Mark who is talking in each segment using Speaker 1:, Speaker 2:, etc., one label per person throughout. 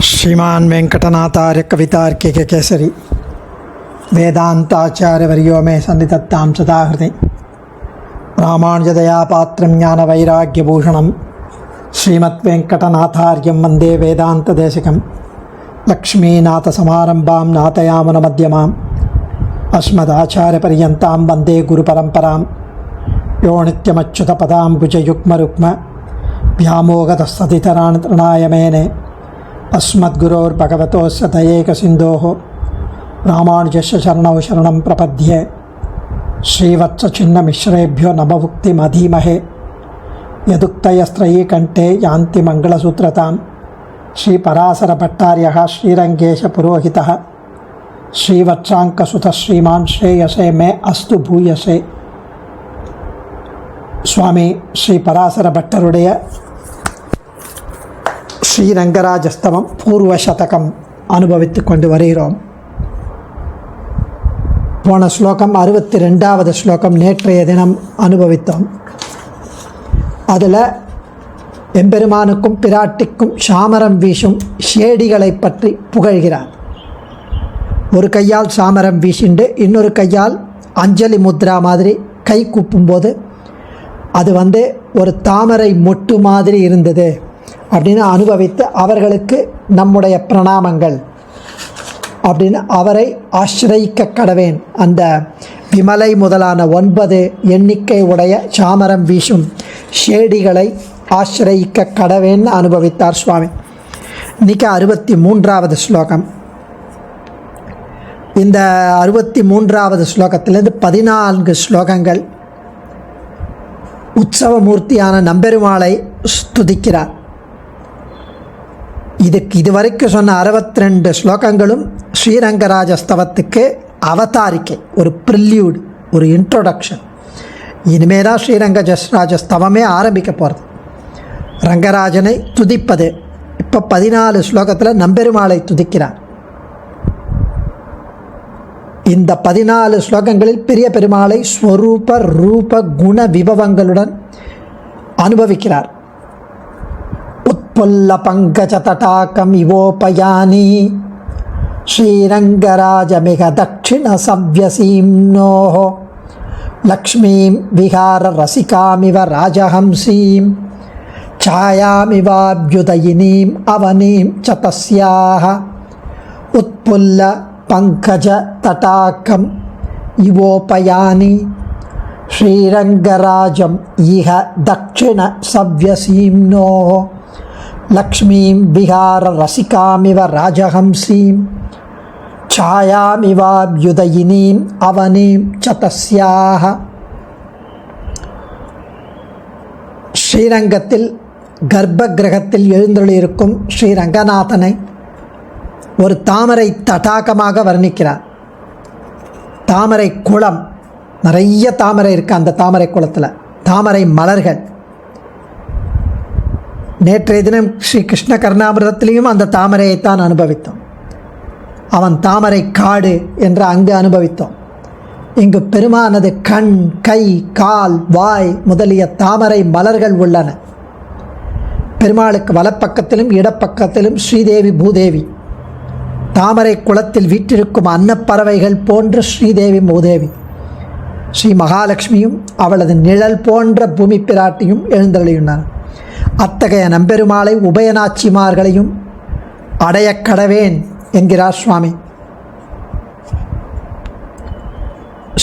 Speaker 1: श्रीमान वेंकटनाथार्य कवितार्किक केसरी वेदांताचार्यवर्यो मे सन्निधत्तां सदाहृदि रामानुजदयापात्रं ज्ञानवैराग्यभूषणं श्रीमद्वेंकटनाथार्यं वन्दे वेदान्तदेशिकं लक्ष्मीनाथसमारम्भां नाथयामुनमध्यमाम् अस्मदाचार्यपर्यन्तां वन्दे गुरुपरम्परां यो नित्यमच्युतपदाम्बुजयुग्मरुक्म व्यामोगतस्ततितरान् तृणाय मेने अस्मद्गुरोर्भगवतोस्य दयैकसिन्धोः रामानुजस्य शरणौ शरणं प्रपद्ये श्रीवत्सचिन्नमिश्रेभ्यो नममुक्तिमधीमहे यदुक्तयस्त्रयीकण्ठे यान्ति मङ्गलसूत्रतां श्रीपराशरभट्टार्यः श्रीरङ्गेशपुरोहितः श्रीवत्साङ्कसुतः श्रीमान् श्रेयसे मे अस्तु भूयसे. சுவாமி ஸ்ரீ பராசர பட்டருடைய ஸ்ரீரங்கராஜஸ்தவம் பூர்வ சதகம் அனுபவித்து கொண்டு வருகிறோம். போன ஸ்லோகம் 62வது ஸ்லோகம் நேற்றைய தினம் அனுபவித்தோம். அதில் எம்பெருமானுக்கும் பிராட்டிக்கும் சாமரம் வீசும் ஷேடிகளை பற்றி புகழ்கிறார். ஒரு கையால் சாமரம் வீசிண்டு இன்னொரு கையால் அஞ்சலி முத்ரா மாதிரி கை கூப்பும்போது அது ஒரு தாமரை மொட்டு மாதிரி இருந்தது அப்படின்னு அனுபவித்து அவர்களுக்கு நம்முடைய பிரணாமங்கள் அப்படின்னு அவரை ஆசிரயிக்க கடவேன். அந்த விமலை முதலான 9 எண்ணிக்கை உடைய சாமரம் வீசும் ஷேடிகளை ஆசிரயிக்க கடவேன்னு அனுபவித்தார் சுவாமி. இன்றைக்கி 63வது ஸ்லோகம். இந்த 63வது ஸ்லோகத்திலேருந்து 14 ஸ்லோகங்கள் உற்சவமூர்த்தியான நம்பெருமாளை ஸ்துதிக்கிறார். இதுவரைக்கும் சொன்ன 62 ஸ்லோகங்களும் ஸ்ரீரங்கராஜஸ்தவத்துக்கு அவதாரிக்கை, ஒரு ப்ரில்யூட், ஒரு இன்ட்ரோடக்ஷன். இனிமேல் தான் ஸ்ரீரங்கராஜஸ்தவமே ஆரம்பிக்க போகிறது. ரங்கராஜனை துதிப்பது. இப்போ 14 ஸ்லோகத்தில் நம்பெருமாளை துதிக்கிறார். இந்த 14 ஸ்லோகங்களில் பெரிய பெருமாளை ஸ்வரூப ரூப குண விபவங்களுடன் அனுபவிக்கிறார். உத்புல்ல பங்கஜ தடாகம் இவோபயானி ஸ்ரீரங்கராஜமிக தட்சிண சவ்யசீம்னோஹோ லக்ஷ்மீம் விஹார ரசிகாமிவ ராஜஹம்சீம் ಛಾಯಾಮಿವಾಭ್ಯುದಯಿನೀಂ ಅವನೀಂ ಚ ತಸ್ಯಾಹ ಉತ್ಪುಲ್ಲ ಪಂಕಜ ತಟಾಕಂ ಇವೋಪಯಾನಿ ಶ್ರೀರಂಗರಾಜಂ ಇಹ ದಕ್ಷಿಣ ಸವ್ಯಸೀಮ್ನೋ ಲಕ್ಷ್ಮೀಂ ವಿಹಾರ ರಸಿಕಾಮಿವ ರಾಜಹಂಸೀಂ ಛಾಯಾಮಿವಾಭ್ಯುದಯಿನೀಂ ಅವನೀಂ ಚ ತಸ್ಯಾಹ. ஸ்ரீரங்கத்தில் கர்ப்ப கிரகத்தில் எழுந்தருளியிருக்கும் ஸ்ரீரங்கநாதனை ஒரு தாமரை தடாகமாக வர்ணிக்கிறார். தாமரை குளம், நிறைய தாமரை இருக்குது அந்த தாமரை குளத்தில். தாமரை மலர்கள். நேற்றைய தினம் ஸ்ரீ கிருஷ்ண கர்ணாமிரதத்திலையும் அந்த தாமரையைத்தான் அனுபவித்தோம். அவன் தாமரை காடு என்று அங்கு அனுபவித்தோம். இங்கு பெருமானது கண், கை, கால், வாய் முதலிய தாமரை மலர்கள் உள்ளன. பெருமாளுக்கு வலப்பக்கத்திலும் இடப்பக்கத்திலும் ஸ்ரீதேவி பூதேவி. தாமரை குளத்தில் வீற்றிருக்கும் அன்னப்பறவைகள் போன்ற ஸ்ரீதேவி பூதேவி. ஸ்ரீ மகாலட்சுமியும் அவளது நிழல் போன்ற பூமி பிராட்டியும் எழுந்தருளியுள்ளனர். அத்தகைய நம்பெருமாளை உபயநாச்சிமார்களையும் அடைய கடவேன் என்கிறார் சுவாமி.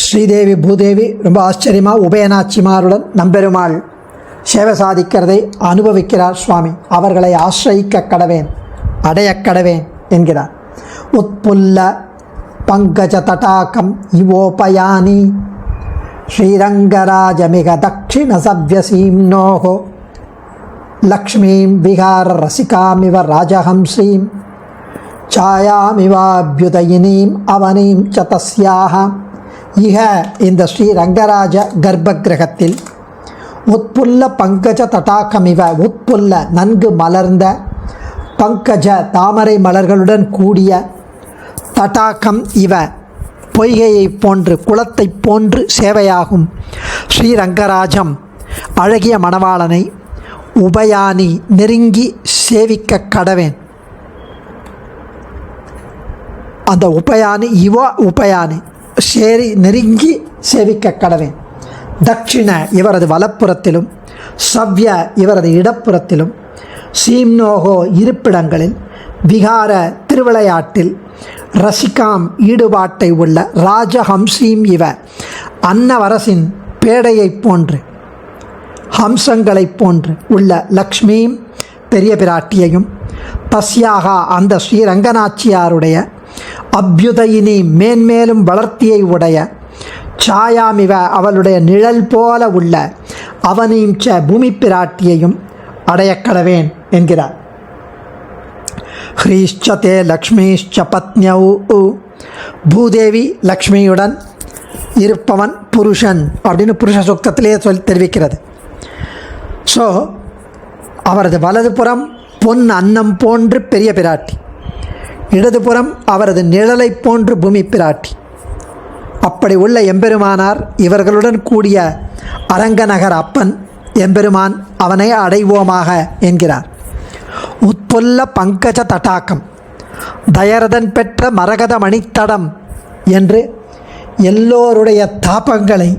Speaker 1: ஸ்ரீதேவி பூதேவி ரொம்ப ஆச்சரியமாக உபயநாச்சிமாருடன் நம்பெருமாள் சேவை சாதிக்கிறதை அனுபவிக்கிறார் சுவாமி. அவர்களை ஆசிரயிக்க கடவேன், அடைய கடவேன் என்கிறார். உத்புல்ல பங்கஜ தடாகம் இவோபயானி ஸ்ரீரங்கராஜமிக தட்சிண சவ்யசீம்னோஹோ லக்ஷ்மீம் விஹார ரசிகாமிவ ராஜஹம்சீம் ಛಾಯಾಮಿವಾಭ್ಯುದಯಿனீம் அவனீம் ச தஸ்யாஹ. இக இந்த ஸ்ரீரங்கராஜ கர்ப்ப கிரகத்தில் உட்புல்ல பங்கஜ தடாகமிவ, உட்புல்ல நன்கு மலர்ந்த, பங்கஜ தாமரை மலர்களுடன் கூடிய, தடாகம் இவ பொய்கையை போன்று குளத்தை போன்று சேவையாகும் ஸ்ரீரங்கராஜம் அழகிய மணவாளனை உபயானி நெருங்கி சேவிக்க கடவேன். அந்த உபயானி இவ உபயானி நெருங்கி சேவிக்க கடவேன். தட்சிண இவரது வலப்புறத்திலும், சவ்ய இவரது இடப்புறத்திலும், சீம்னோகோ இருப்பிடங்களில், விகார திருவிளையாட்டில், ரசிகாம் ஈடுபாட்டை உள்ள, ராஜஹம்சீம் இவ அன்னவரசின் பேடையைப் போன்று, ஹம்சங்களைப் போன்று உள்ள லக்ஷ்மியும் பெரிய பிராட்டியையும், தஸ்யாக அந்த ஸ்ரீரங்கநாச்சியாருடைய, அபியுதயினி மேன்மேலும் வளர்த்தியை உடைய, சாயாமிவ அவளுடைய நிழல் போல உள்ள, அவனீம் ச பூமி பிராட்டியையும் அடையக்கடவேன் என்கிறார். ஹ்ரீஷ்சதே லக்ஷ்மீஷ்ச பத்னியௌ, பூதேவி லக்ஷ்மியுடன் இருப்பவன் புருஷன் அப்படின்னு புருஷ சுக்தத்திலே தெரிவிக்கிறது. ஸோ அவரது வலதுபுறம் பொன் அன்னம் போன்று பெரிய பிராட்டி, இடதுபுறம் அவரது நிழலை போன்று பூமி பிராட்டி. அப்படி உள்ள எம்பெருமானார் இவர்களுடன் கூடிய அரங்கநகர் அப்பன் எம்பெருமான் அவனை அடைவோமாக என்கிறார். உட்பொல்ல பங்கஜ தட்டாக்கம், தயரதன் பெற்ற மரகத மணித்தடம் என்று எல்லோருடைய தாபங்களை,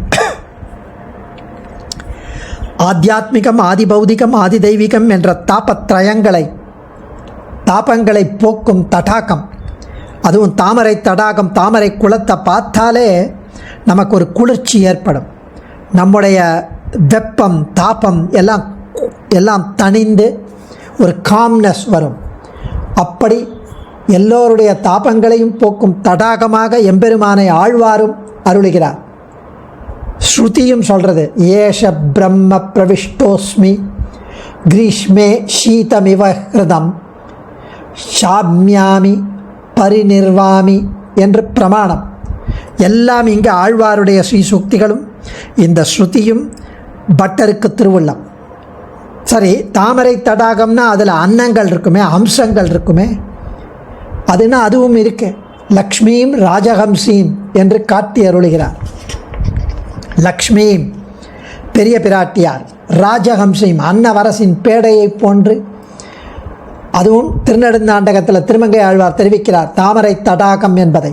Speaker 1: ஆத்தியாத்மிகம், ஆதி பௌதிகம், ஆதி தெய்வீகம் என்ற தாபங்களை போக்கும் தடாகம், அதுவும் தாமரை தடாகம், தாமரை குளத்தை பார்த்தாலே நமக்கு ஒரு குளிர்ச்சி ஏற்படும். நம்முடைய வெப்பம், தாபம் எல்லாம் தணிந்து ஒரு காம்னஸ் வரும். அப்படி எல்லோருடைய தாபங்களையும் போக்கும் தடாகமாக எம்பெருமானை ஆழ்வாரும் அருளுகிறார். ஸ்ருதியும் சொல்கிறது, ஏஷ பிரம்ம பிரவிஷ்டோஸ்மி கிரீஷ்மே சீதமிவ ஹிருதம் சாப்மியாமி பரிநிர்வாமி என்று பிரமாணம். எல்லாம் இங்கே ஆழ்வாருடைய ஸ்ரீசுக்திகளும் இந்த ஸ்ருதியும் பட்டருக்கு திருவுள்ளம். சரி, தாமரை தடாகம்னா அதில் அன்னங்கள் இருக்குமே, அம்சங்கள் இருக்குமே, அதுனா அதுவும் இருக்கு. லக்ஷ்மீம் ராஜஹம்சீம் என்று காட்டி அருளுகிறார். லக்ஷ்மீம் பெரிய பிராட்டியார், ராஜஹம்சீம் அன்னவரசின் பேடையை போன்று, அதுவும் திருநெடுந்தாண்டகத்தில் திருமங்கை ஆழ்வார் தெரிவிக்கிறார் தாமரை தடாகம் என்பதை.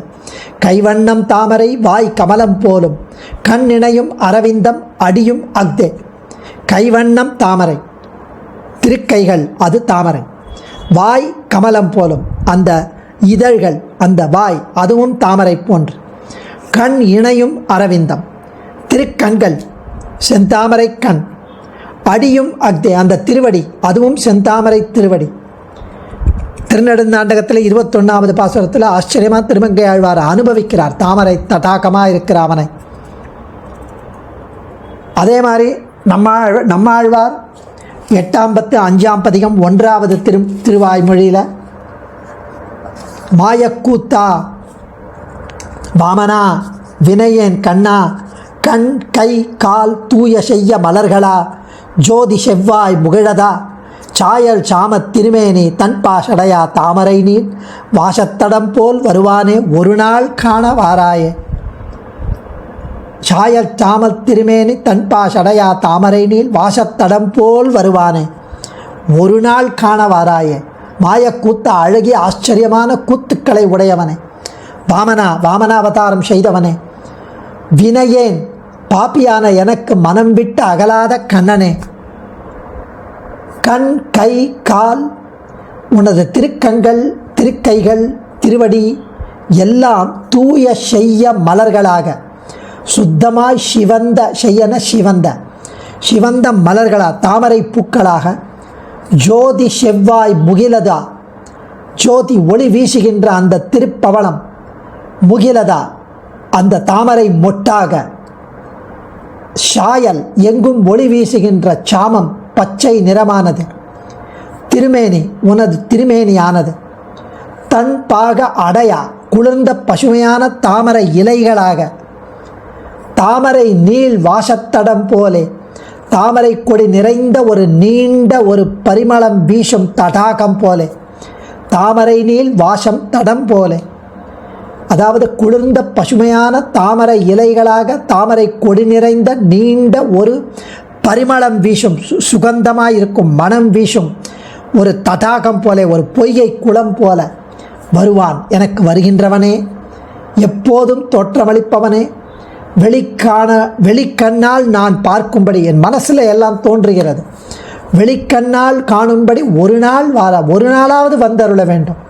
Speaker 1: கைவண்ணம் தாமரை, வாய் கமலம் போலும், கண் இணையும் அரவிந்தம், அடியும் அக்தே. கைவண்ணம் தாமரை, திருக்கைகள் அது தாமரை, வாய் கமலம் போலும், அந்த இதழ்கள், அந்த வாய் அதுவும் தாமரை போன்று, கண் இணையும் அரவிந்தம், திருக்கண்கள் செந்தாமரை கண், அடியும் அக்தே அந்த திருவடி அதுவும் செந்தாமரை திருவடி. திருநெடுந்தாண்டகத்தில் 21வது பாசுரத்தில் ஆச்சரியமாக திருமங்கை ஆழ்வார் அனுபவிக்கிறார் தாமரை தடாகமாக இருக்கிற அவனை. அதே மாதிரி நம்மாழ்வார் 8ஆம் பத்து 5ஆம் பதிகம் 1வது திருவாய்மொழியில் மாயக்கூத்தா வாமனா வினயேன் கண்ணா, கண் கை கால் தூய செய்ய மலர்களா, ஜோதி செவ்வாய் முகிழதா, சாயல் சாமத் திருமேனி தன்பாஷடையா, தாமரை நீர் வாசத்தடம் போல் வருவானே ஒரு நாள் காண வாராயே. சாயல் சாமத் திருமேனி தன்பாஷடையா, தாமரை நீர் வாசத்தடம் போல் வருவானே ஒரு நாள் காண வாராயே. மாயக்கூத்த அழகிய ஆச்சரியமான கூத்துக்களை உடையவனே, வாமனாவதாரம் செய்தவனே, வினையேன் பாப்பியான எனக்கு மனம் விட்டு அகலாத கண்ணனே, கண் கை கால் உனது திருக்கண்கள் திருக்கைகள் திருவடி எல்லாம் தூய செய்ய மலர்களாக, சுத்தமாய் சிவந்த மலர்களா தாமரை பூக்களாக, ஜோதி செவ்வாய் முகிலதா ஜோதி ஒளி வீசுகின்ற அந்த திருப்பவளம், முகிலதா அந்த தாமரை மொட்டாக, சாயல் எங்கும் ஒளி வீசுகின்ற சாமம் பச்சை நிறமானது, திருமேனி உனது திருமேனியானது, தன் பாக அடையா குளிர்ந்த பசுமையான தாமரை இலைகளாக, தாமரை நீள் வாசத்தடம் போலே தாமரை கொடி நிறைந்த ஒரு நீண்ட ஒரு பரிமளம் வீசும் தடாகம் போலே, தாமரை நீள் வாசம் தடம் போலே, அதாவது குளிர்ந்த பசுமையான தாமரை இலைகளாக தாமரை கொடி நிறைந்த நீண்ட ஒரு பரிமளம் வீசும் சுகந்தமாக இருக்கும் மனம் வீசும் ஒரு தடாகம் போல, ஒரு பொய்கை குளம் போல, வருவான். எனக்கு வருகின்றவனே, எப்போதும் தோற்றமளிப்பவனே, வெளிக்கண்ணால் நான் பார்க்கும்படி என் மனசில் எல்லாம் தோன்றுகிறது. வெளிக்கண்ணால் காணும்படி ஒரு நாளாவது வந்தருள வேண்டும்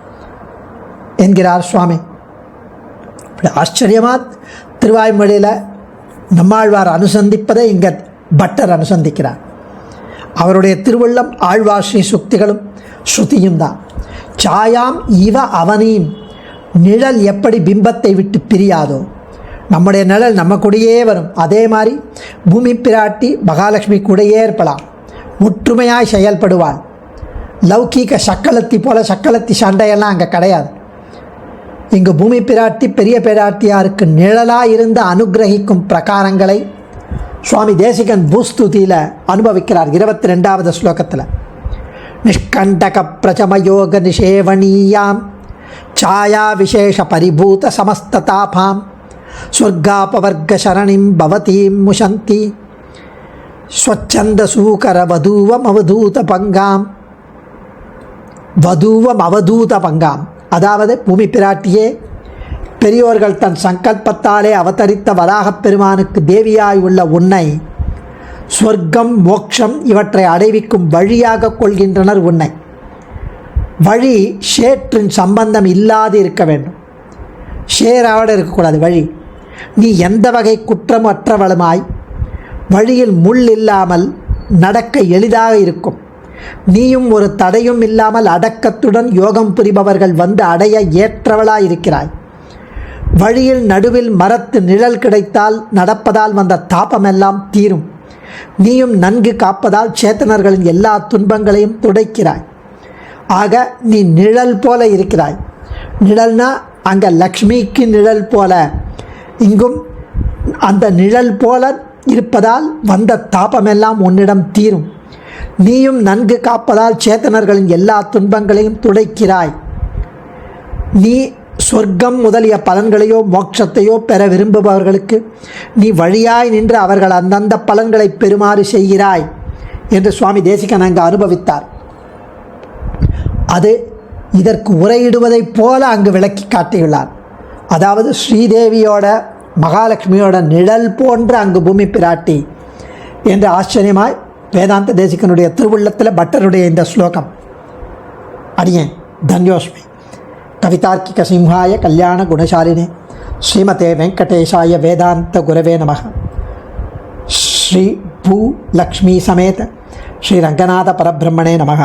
Speaker 1: என்கிறார் சுவாமி. ஆச்சரியமாக திருவாய்மொழியில் நம்மாழ்வார் அனுசந்திப்பதை இங்கே பட்டர் அனுசந்திக்கிறார். அவருடைய திருவள்ளம் ஆழ்வார் ஸ்ரீ சுக்திகளும் ஸ்ருதியும் தான். சாயாம் இவ அவனீம், நிழல் எப்படி பிம்பத்தை விட்டு பிரியாதோ, நம்முடைய நிழல் நம்ம கூடயே வரும். அதே மாதிரி பூமி பிராட்டி மகாலட்சுமி கூடயே இருப்பலாம், ஒற்றுமையாய் செயல்படுவாள். லௌகீக சக்களத்தி போல சக்களத்தி சண்டையெல்லாம் அங்கே கிடையாது. இங்கு பூமி பிராட்டி பெரிய பிராட்டியாருக்கு நிழலாக இருந்து அனுகிரகிக்கும் பிரகாரங்களை சுவாமி தேசிகன் பூஸ்துதியில் அனுபவிக்கிறார். 22வது ஸ்லோகத்தில் நிஷ்கண்டக பிரச்சமயோக நிஷேவணீயாம் சாயா விசேஷ பரிபூத சமஸ்ததாபாம் ஸ்வர்காபவர்க சரணிம் பவதீம் முஷந்தி ஸ்வச்சந்த சூகர வதூவம் அவதூத பங்காம். அதாவது பூமி பிராட்டியே, பெரியோர்கள் தன் சங்கல்பத்தாலே அவதரித்த வராகப் பெருமானுக்கு தேவியாய் உள்ள உன்னை சொர்க்கம் மோட்சம் இவற்றை அடைவிக்கும் வழியாக கொள்கின்றனர். உன்னை வழி ஷேற்றின் சம்பந்தம் இல்லாது இருக்க வேண்டும், ஷேரோடு இருக்கக்கூடாது வழி. நீ எந்த வகை குற்றமற்றவளுமாய் வழியில் முள் இல்லாமல் நடக்க எளிதாக இருக்கும். நீயும் ஒரு தடையும் இல்லாமல் அடக்கத்துடன் யோகம் புரிபவர்கள் வந்து அடைய ஏற்றவளாய் இருக்கிறாய். வழியில் நடுவில் மரத்து நிழல் கிடைத்தால் நடப்பதால் வந்த தாபமெல்லாம் தீரும். நீயும் நன்கு காப்பதால் சேத்தனர்களின் எல்லா துன்பங்களையும் துடைக்கிறாய். ஆக நீ நிழல் போல இருக்கிறாய். நிழல்னா அங்கே லக்ஷ்மிக்கு நிழல் போல, இங்கும் அந்த நிழல் போல இருப்பதால் வந்த தாபமெல்லாம் உன்னிடம் தீரும். நீயும் நன்கு காப்பதால் சேத்தனர்களின் எல்லா துன்பங்களையும் துடைக்கிறாய். நீ சொர்க்கம் முதலிய பலன்களையோ மோட்சத்தையோ பெற விரும்புபவர்களுக்கு நீ வழியாய் நின்று அவர்கள் அந்தந்த பலன்களை பெறுமாறு செய்கிறாய் என்று சுவாமி தேசிகன் அங்கு அனுபவித்தார். அது இதற்கு உரையிடுவதைப் போல அங்கு விளக்கி காட்டியுள்ளார். அதாவது ஸ்ரீதேவியோட மகாலட்சுமியோட நிழல் போன்ற அங்கு பூமி பிராட்டி என்று ஆச்சரியமாய் வேதாந்த தேசிகனுடைய திருவுள்ளத்தில் பட்டருடைய இந்த ஸ்லோகம். அடியேன் தன்யோஸ்மி. கவிதார்க்கிக சிம்ஹாய கல்யாண குணசாலினே ஸ்ரீமதே வெங்கடேஷாய வேதாந்த குரவே நமः. ஸ்ரீ பூ லக்ஷ்மி சமேத ஸ்ரீ ரங்கநாத பரபிரம்மணே நமः.